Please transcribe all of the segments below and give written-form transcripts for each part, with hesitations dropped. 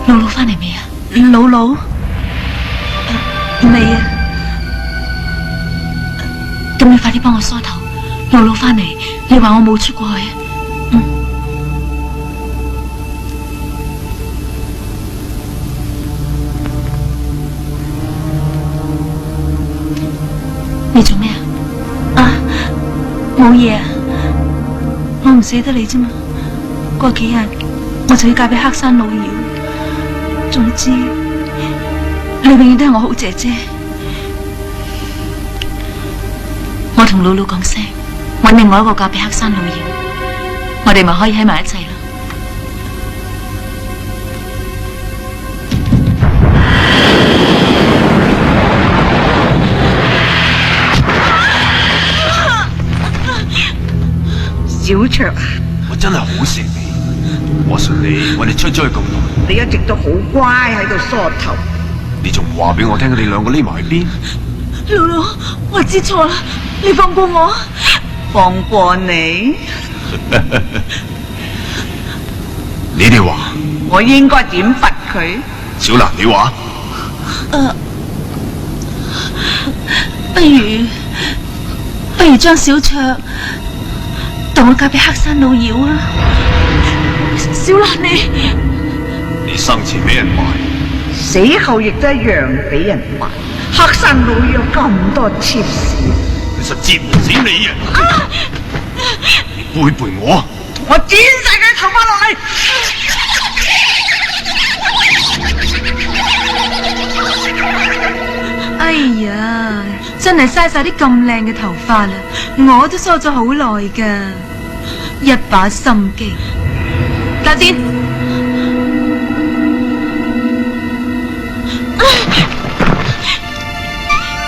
露露翻嚟未啊？露露，未啊。咁你快啲幫我梳頭。露露翻嚟，你話我冇出過去。你做咩啊？冇嘢啊，我唔捨得你啫嘛。過幾日我就要嫁俾黑山老妖。總之，你永遠都係我好姐姐。我同露露講聲，搵另外一個嫁俾黑山老妖，我哋咪可以喺埋一齊咯。小卓啊，我真係好錫你，我信你，我哋出咗去咁耐，你一直都好乖喺度梳頭，你仲唔話俾我聽你兩個匿埋喺邊？露露，我知錯啦，你放過我。放過你？你哋話我應該點罰佢？小蘭，你話？不如將小卓同我嫁俾黑山老妖啊！小蘭，你生前俾人賣，死後亦都一樣俾人賣。黑山老妖咁多妾侍，其實接唔死你啊！你背叛我，我剪晒佢頭髮落嚟！哎呀，真係嘥晒啲咁靚嘅頭髮啦！我都梳咗好耐噶，一把心機。家先，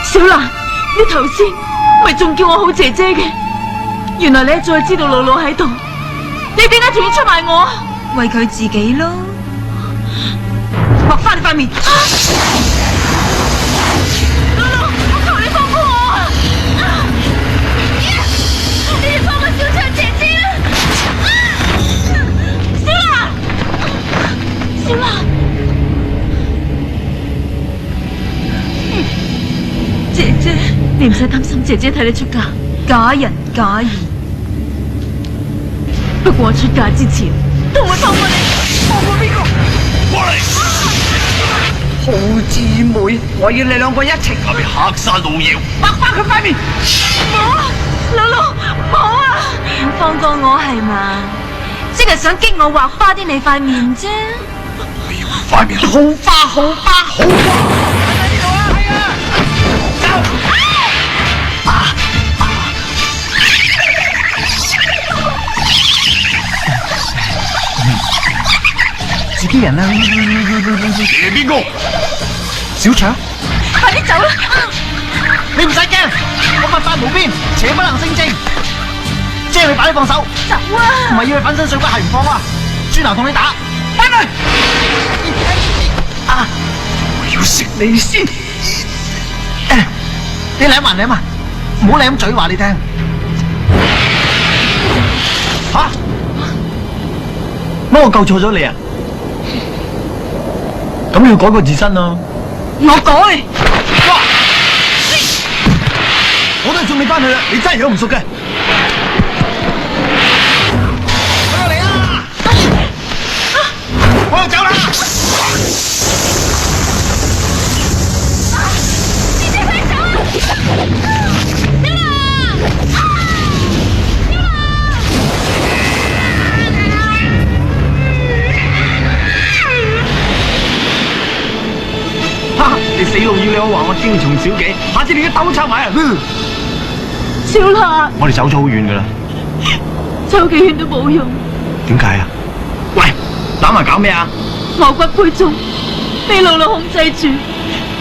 小蘭，你頭先咪仲叫我好姐姐嘅？原來你一早就知道露露喺度，你點解仲要出賣我？為佢自己咯，畫翻你塊面。小蘭，姐姐，你唔使擔心，姐姐睇你出嫁，假仁假義。不過我出嫁之前都唔會放過你，放過邊個？過嚟！好姊妹，我要你兩個一齊嫁俾黑山老妖，畫翻佢塊面。冇，露露，冇啊！唔放過我係嘛？即係想激我畫花啲你塊面啫。你要塊面好花，好花，好花！喺呢度啊，係啊！走！自己人啦！你係邊個？小強，快啲走啦！你唔使驚，我佛法無邊，邪不能勝正。即係你快啲放手！走啊！唔係要你粉身碎骨係唔放啊！轉頭同你打，翻去！啊！我要食你先！你舐埋舐埋，唔好舐嘴話你聽。吓？乜我救錯咗你啊？咁你要改過自身咯。我改。哇！我都係送你翻去啦，你真係養唔熟嘅。我嚟啦！我又走啦！姐姐快走啊！你死路要你話我精蟲小技，下次你嘅兜插埋啊！小蘭，我哋走咗好遠噶啦，走幾遠都冇用。點解啊？喂，打埋搞咩啊？我骨灰盅被露露控制住，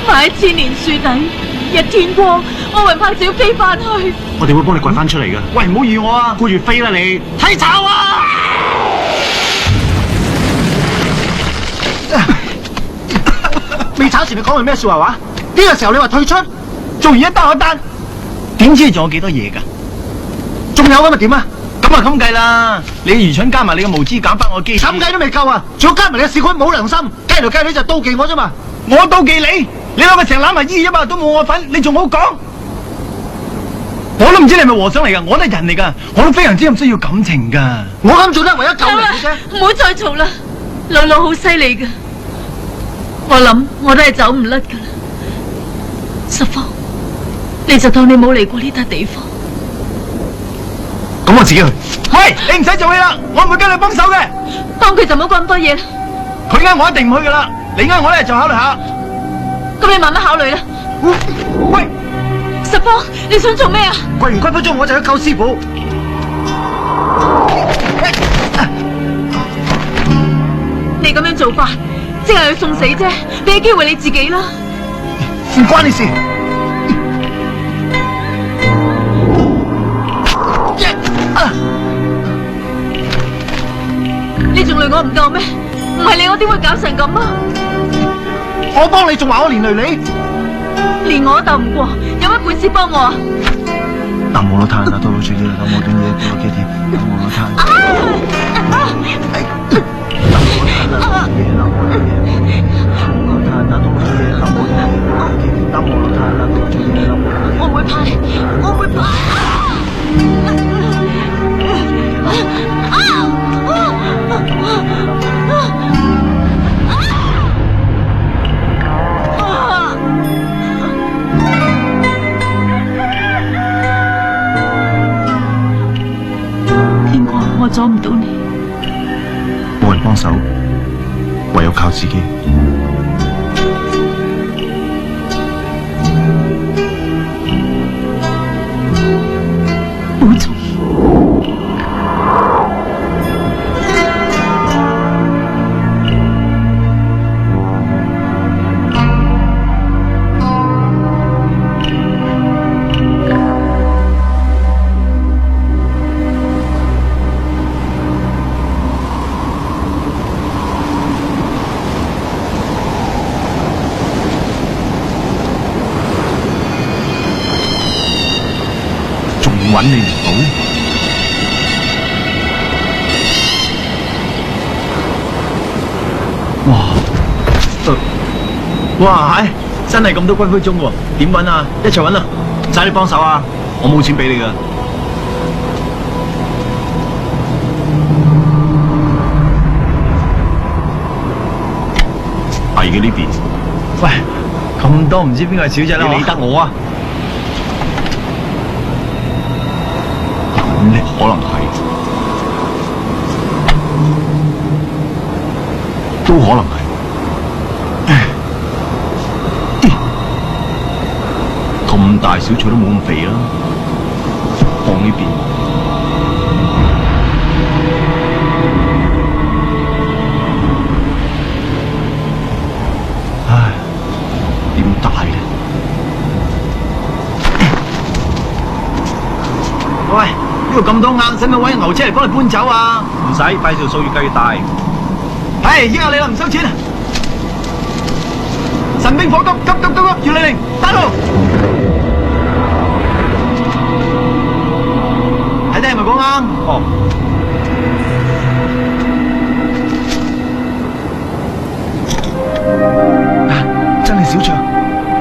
埋喺千年樹底。日天光，我魂魄就要飛翻去。我哋會幫你掘翻出嚟噶。喂，唔好預我啊！顧住飛啦你，睇炒啊！未炒時你講係咩說話話？呢個時候你話退出，做完一單一單，點知你仲有幾多嘢噶？仲有咁咪點啊？咁啊咁計啦！你嘅愚蠢加埋你嘅無知，減翻我嘅機，咁計都未夠啊！仲要加埋你嘅小鬼冇良心，街頭街女就妒忌我啫嘛。我妒忌你，你兩個成日攬埋依啫嘛，都冇我份，你仲好講？我都唔知你係咪和尚嚟噶，我都係人嚟噶，我都非常之咁需要感情噶。我咁做都係為咗救你啫。唔好再嘈啦，老老好犀利噶，我諗我都係走唔甩噶啦。十方，你就當你冇嚟過呢笪地方。咁我自己去。喂，你唔使做嘢啦，我唔會跟你幫手嘅。幫佢就唔好講咁多嘢啦。佢呃我一定唔去噶啦，你呃我咧就考慮下。咁你慢慢考慮啦。喂，十方，你想做咩啊？跪完骨灰鐘我就去救師傅。你咁樣做法，即係去送死啫，俾機會你自己啦。唔關你事。你仲累我唔夠咩？唔係你我點會搞成咁啊？我幫你仲話我連累你？連我都鬥唔過，有乜本事幫我啊？南無羅塔那多羅主耶南無端耶波羅揭天南無羅塔南無羅塔那多羅主耶南無我唔會怕，我唔會怕。天哥，我阻唔到你，冇人幫手，唯有靠自己。保重。揾你唔到，哇！真係咁多骨灰鐘喎，點揾啊？一齊揾啊！唔使你幫手啊，我冇錢俾你噶。係嘅呢邊。喂，咁多唔知邊個係小姐啦？你理得我啊？你可能係，都可能係。咁大小菜都冇咁肥啦，放呢邊。唉，點大咧？喂！呢度咁多硬，使唔使搵牛車嚟幫你搬走啊？唔使，費事數越計越大。唉，依家你啦，唔收錢。神兵火急，急急急急，要你令，打路。睇睇係咪講啱？哦。真係小強，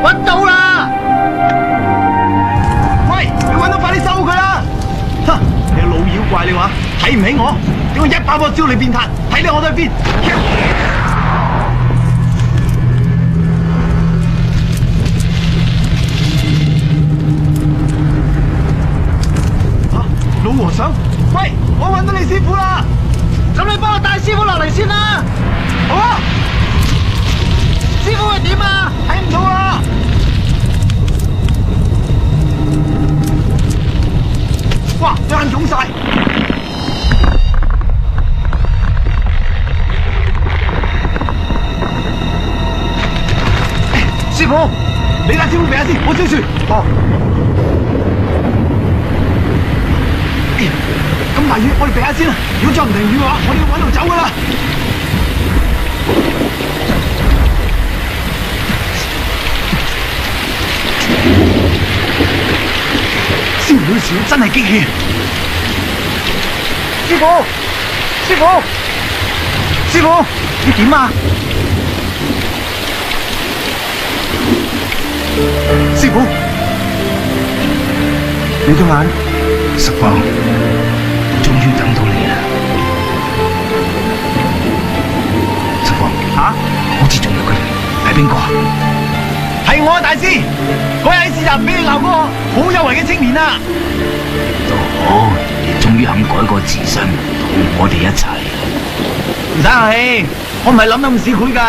搵到啦！喂，你搵到快啲收佢啦！哼，你老妖怪你話睇唔起我，點解一把火燒你變炭？睇你我都去邊？老和尚，喂，我搵到你師傅啦！咁你幫我帶師傅落嚟先啦。好啊，師傅係點啊？睇唔到啊！哇，眼腫晒！師傅，你帶師傅避下先，我追住。哦。咁大雨，我哋避下先啦。如果再唔停雨嘅話，我哋要搵路走噶啦。燒料少真係激氣。師傅，師傅，師傅，你點啊？師傅，你對眼，十方，終於等到你啦！十方，好似仲有個人，係邊個啊？係我啊，大師，嗰日喺市集俾你鬧嗰個好有為嘅青年啊！都好，你終於肯改過自身，同我哋一齊。唔使客氣，我唔係諗得咁市儈㗎。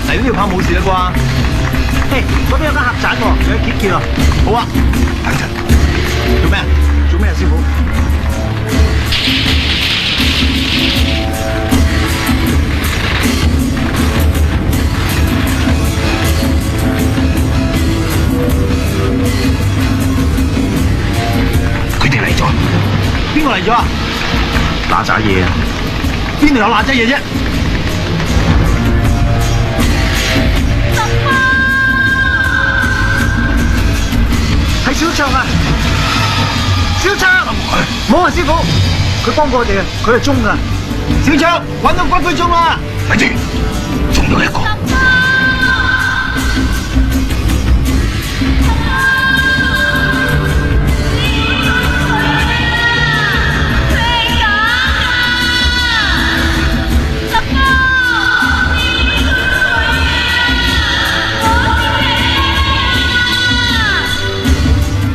嚟呢條炮冇事啦啩？嘿，嗰邊有間客棧喎，仲有揭啊！好啊，等陣。做咩啊？做咩啊，師傅？佢哋嚟咗，邊個嚟咗啊？嗱喳嘢啊！邊度有嗱喳嘢啫？係小卓啊！小卓，冇啊，師傅，佢幫過我哋啊，佢係鐘噶。小卓，搵到骨灰鐘啦！咪住，仲有一個。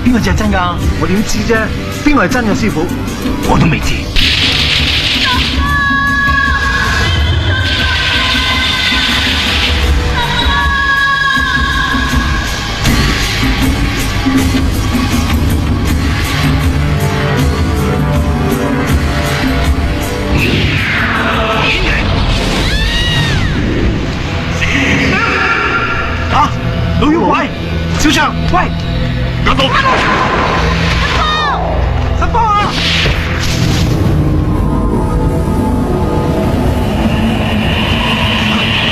邊個只係真㗎？我點知啫？邊個係真嘅師傅？我都未知。啊！老妖怪，小卓，喂！阿東，十方啊！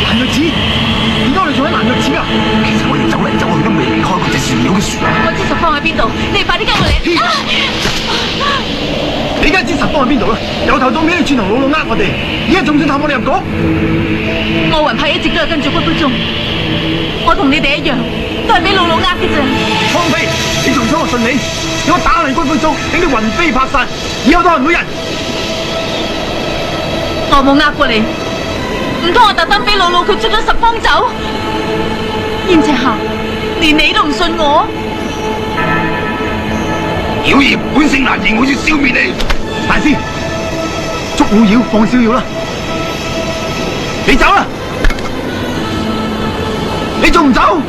藍藥池，點解我哋仲喺藍藥池啊？其實我哋走嚟走去都未離開嗰隻船妖嘅樹啊！我知十方喺邊度，你快啲跟我嚟！你而家知十方喺邊度啦？由頭到尾你轉頭老老呃我哋，而家仲想探我哋入局？我魂魄一直都係跟住骨灰鐘，我同你哋一樣，都係俾老老呃嘅啫。放屁！你仲想我信你？你我打爛骨灰鐘，令你魂飛魄散，以後都係唔會人。我冇呃過你，唔通我特登俾老老佢出咗十方走？燕赤霞，連你都唔信我？妖孽本性難移，我要消滅你！大師，捉老妖放小妖啦！你走啦！你仲唔走？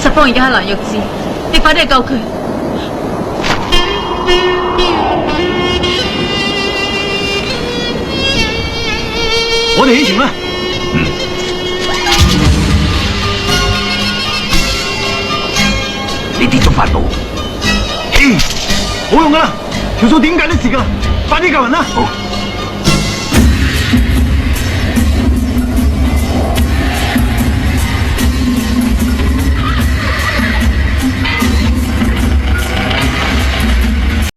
十方而家喺藍藥寺，你快啲去救佢！我哋起程啦！你跌咗法寶，冇用噶啦，條數點解都蝕噶啦，快啲救人啦！好。